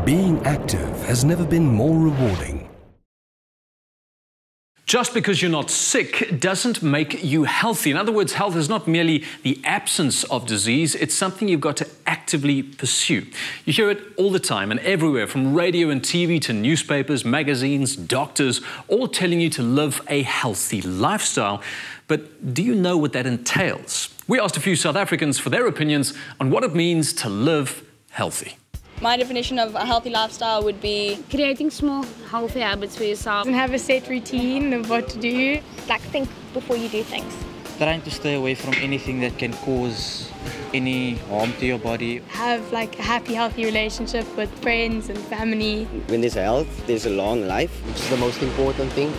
Being active has never been more rewarding. Just because you're not sick doesn't make you healthy. In other words, health is not merely the absence of disease, it's something you've got to actively pursue. You hear it all the time and everywhere, from radio and TV to newspapers, magazines, doctors, all telling you to live a healthy lifestyle. But do you know what that entails? We asked a few South Africans for their opinions on what it means to live healthy. My definition of a healthy lifestyle would be creating small, healthy habits for yourself. And have a set routine of what to do. Like, think before you do things. Trying to stay away from anything that can cause any harm to your body. Have like a happy, healthy relationship with friends and family. When there's health, there's a long life, which is the most important thing.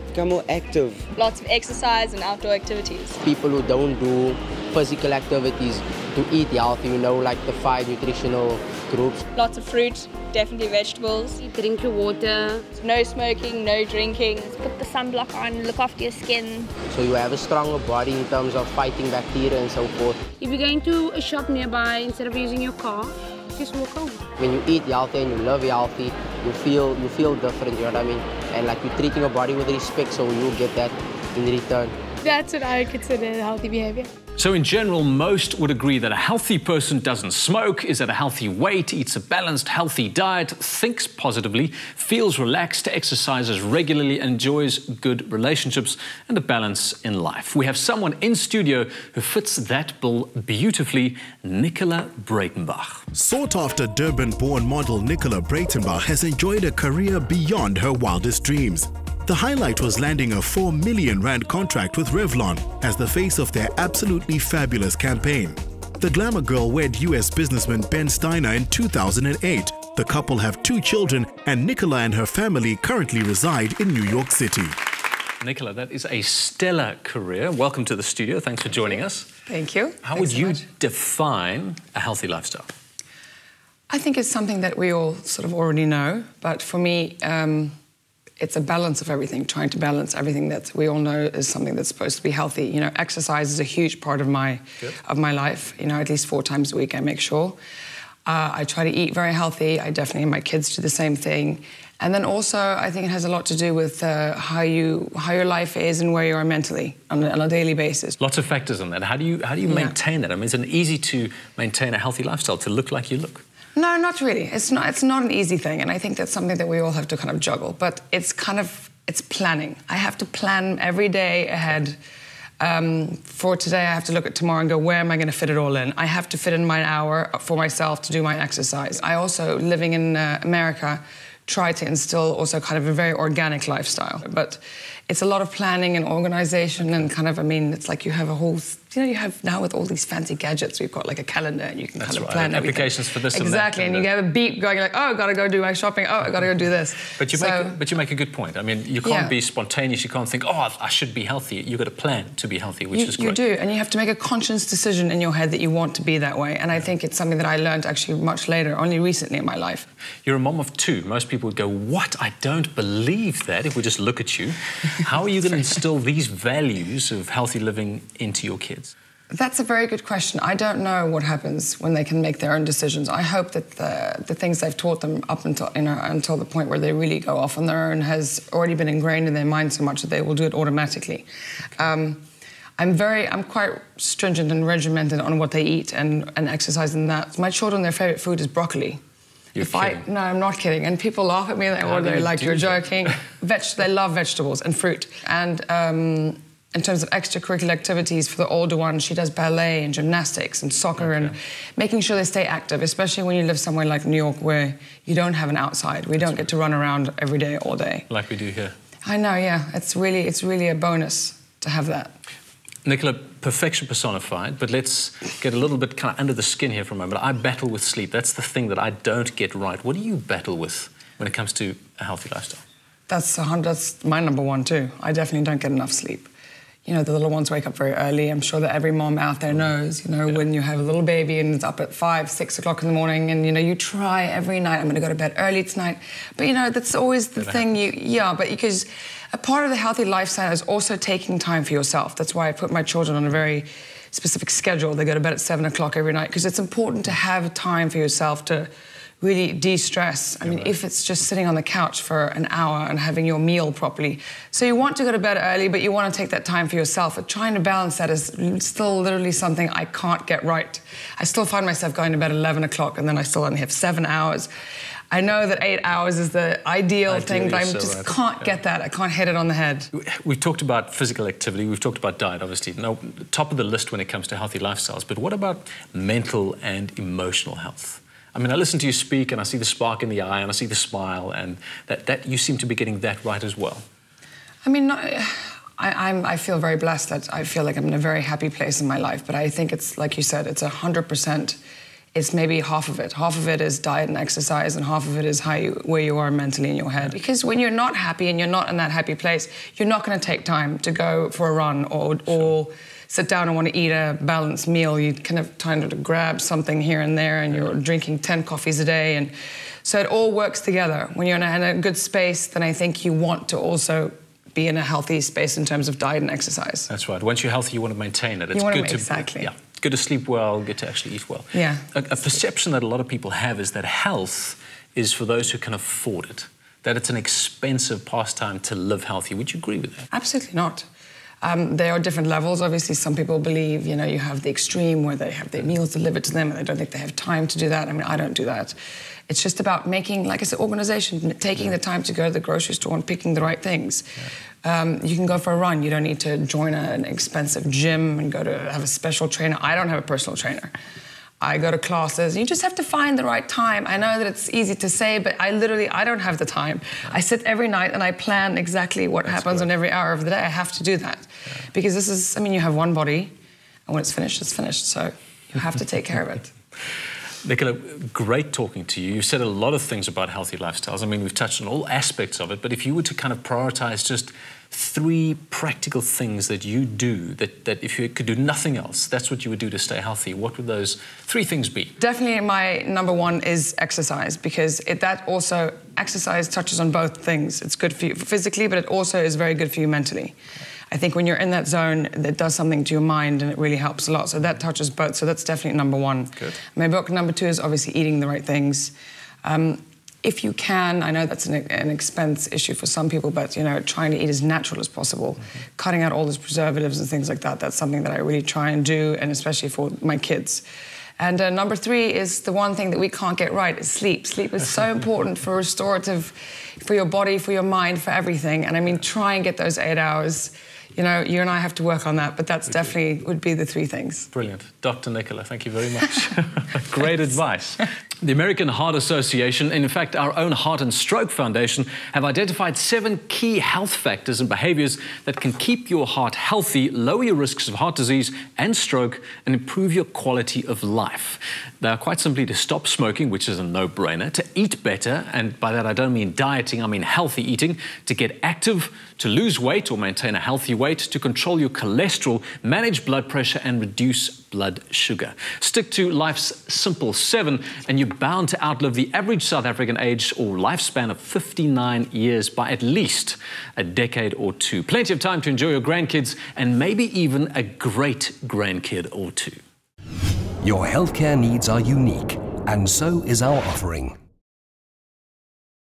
Become more active. Lots of exercise and outdoor activities. People who don't do physical activities to eat healthy, you know, like the 5 nutritional groups. Lots of fruit, definitely vegetables. Drink your water. No smoking, no drinking. Put the sunblock on, look after your skin. So you have a stronger body in terms of fighting bacteria and so forth. If you're going to a shop nearby, instead of using your car, just walk home. When you eat healthy and you live healthy, you feel different, you know what I mean? And like you're treating your body with respect, so you'll get that in return. That's what I consider healthy behavior. So in general, most would agree that a healthy person doesn't smoke, is at a healthy weight, eats a balanced, healthy diet, thinks positively, feels relaxed, exercises regularly, enjoys good relationships and a balance in life. We have someone in studio who fits that bill beautifully, Nicola Breytenbach. Sought-after Durban-born model Nicola Breytenbach has enjoyed a career beyond her wildest dreams. The highlight was landing a R4 million contract with Revlon as the face of their absolutely fabulous campaign. The glamour girl wed US businessman Ben Steiner in 2008. The couple have 2 children and Nicola and her family currently reside in New York City. Nicola, that is a stellar career. Welcome to the studio. Thanks for joining us. Thank you. How would you define a healthy lifestyle? I think it's something that we all sort of already know, but for me, it's a balance of everything, trying to balance everything that we all know is something that's supposed to be healthy. You know, exercise is a huge part of my life. You know, at least 4 times a week, I make sure. I try to eat very healthy. I definitely, and my kids do the same thing. And then also, I think it has a lot to do with how your life is and where you are mentally on a daily basis. Lots of factors in that. How do you maintain that? I mean, is it easy to maintain a healthy lifestyle, to look like you look? No, not really. It's not an easy thing, and I think that's something that we all have to kind of juggle. But it's planning. I have to plan every day ahead. For today, I have to look at tomorrow and go, where am I going to fit it all in? I have to fit in my hour for myself to do my exercise. I also, living in America, try to instill also kind of a very organic lifestyle. But it's a lot of planning and organization and kind of, I mean, it's like you have a whole, you know, you have now with all these fancy gadgets, we've got like a calendar and you can kind of plan everything. Applications for this exactly, and you get a beep going like, oh, I gotta go do my shopping, oh, I gotta go do this. But you make a good point. I mean, you can't be spontaneous, you can't think, oh, I should be healthy. You've got to plan to be healthy, which is great. You do, and you have to make a conscious decision in your head that you want to be that way. And I think it's something that I learned actually much later, only recently in my life. You're a mom of 2. Most people would go, what? I don't believe that, if we just look at you. How are you going to instill these values of healthy living into your kids? That's a very good question. I don't know what happens when they can make their own decisions. I hope that the things I've taught them up until the point where they really go off on their own has already been ingrained in their mind so much that they will do it automatically. Okay. I'm quite stringent and regimented on what they eat and exercise in that. My children, their favourite food is broccoli. You're kidding. No, I'm not kidding. And people laugh at me, they're like, you're joking. They love vegetables and fruit. And in terms of extracurricular activities for the older one, she does ballet and gymnastics and soccer and making sure they stay active, especially when you live somewhere like New York where you don't have an outside. We don't get to run around every day, all day. Like we do here. I know, yeah. It's really a bonus to have that. Nicola, perfection personified, but let's get a little bit kind of under the skin here for a moment. I battle with sleep. That's the thing that I don't get right. What do you battle with when it comes to a healthy lifestyle? That's my number 1 too. I definitely don't get enough sleep. You know, the little ones wake up very early. I'm sure that every mom out there knows, you know, when you have a little baby and it's up at 5, 6 o'clock in the morning and, you know, you try every night, I'm going to go to bed early tonight. But, you know, that's always the thing but because a part of the healthy lifestyle is also taking time for yourself. That's why I put my children on a very specific schedule. They go to bed at 7 o'clock every night because it's important to have time for yourself to really de-stress. I mean, if it's just sitting on the couch for an hour and having your meal properly. So you want to go to bed early, but you want to take that time for yourself. But trying to balance that is still literally something I can't get right. I still find myself going to bed at 11 o'clock and then I still only have 7 hours. I know that 8 hours is the ideal thing, but I just can't get that. I can't hit it on the head. We've talked about physical activity, we've talked about diet, obviously. No, top of the list when it comes to healthy lifestyles, but what about mental and emotional health? I mean, I listen to you speak and I see the spark in the eye and I see the smile, and that you seem to be getting that right as well. I mean, I feel very blessed that I feel like I'm in a very happy place in my life, but I think it's, like you said, it's 100%. It's maybe half of it. Half of it is diet and exercise, and half of it is where you are mentally in your head. Because when you're not happy and you're not in that happy place, you're not going to take time to go for a run or sit down and want to eat a balanced meal. You kind of trying to grab something here and there, and you're drinking 10 coffees a day. And so it all works together. When you're in a good space, then I think you want to also be in a healthy space in terms of diet and exercise. That's right. Once you're healthy, you want to maintain it. It's good to exactly. Yeah. Good to sleep well, good to actually eat well. Yeah. A perception that a lot of people have is that health is for those who can afford it, that it's an expensive pastime to live healthy. Would you agree with that? Absolutely not. There are different levels. Obviously, some people believe, you know, you have the extreme where they have their meals delivered to them and they don't think they have time to do that. I mean, I don't do that. It's just about making, like I said, organization, taking the time to go to the grocery store and picking the right things. You can go for a run. You don't need to join an expensive gym and go to have a special trainer. I don't have a personal trainer. I go to classes. You just have to find the right time. I know that it's easy to say, but I don't have the time. I sit every night and I plan exactly what happens on every hour of the day. I have to do that. Because this is, I mean, you have one body, and when it's finished, so you have to take care of it. Nicola, great talking to you. You've said a lot of things about healthy lifestyles. I mean, we've touched on all aspects of it, but if you were to kind of prioritize just 3 practical things that you do, that if you could do nothing else, that's what you would do to stay healthy, what would those 3 things be? Definitely my number 1 is exercise, because exercise touches on both things. It's good for you physically, but it also is very good for you mentally. I think when you're in that zone, it does something to your mind and it really helps a lot. So that touches both. So that's definitely number 1. Good. My book number 2 is obviously eating the right things. If you can, I know that's an expense issue for some people, but, you know, trying to eat as natural as possible, cutting out all those preservatives and things like that, that's something that I really try and do, and especially for my kids. And number 3 is the one thing that we can't get right, is sleep. Sleep is so important for restorative, for your body, for your mind, for everything. And I mean, try and get those 8 hours. You know, you and I have to work on that, but that's definitely would be the 3 things. Brilliant. Dr. Nicola, thank you very much. Great advice. The American Heart Association, and in fact our own Heart and Stroke Foundation, have identified 7 key health factors and behaviors that can keep your heart healthy, lower your risks of heart disease and stroke, and improve your quality of life. They are quite simply to stop smoking, which is a no-brainer, to eat better, and by that I don't mean dieting, I mean healthy eating, to get active, to lose weight or maintain a healthy weight, to control your cholesterol, manage blood pressure, and reduce blood sugar. Stick to life's simple 7, and you're bound to outlive the average South African age or lifespan of 59 years by at least a decade or 2. Plenty of time to enjoy your grandkids and maybe even a great grandkid or 2. Your healthcare needs are unique, and so is our offering.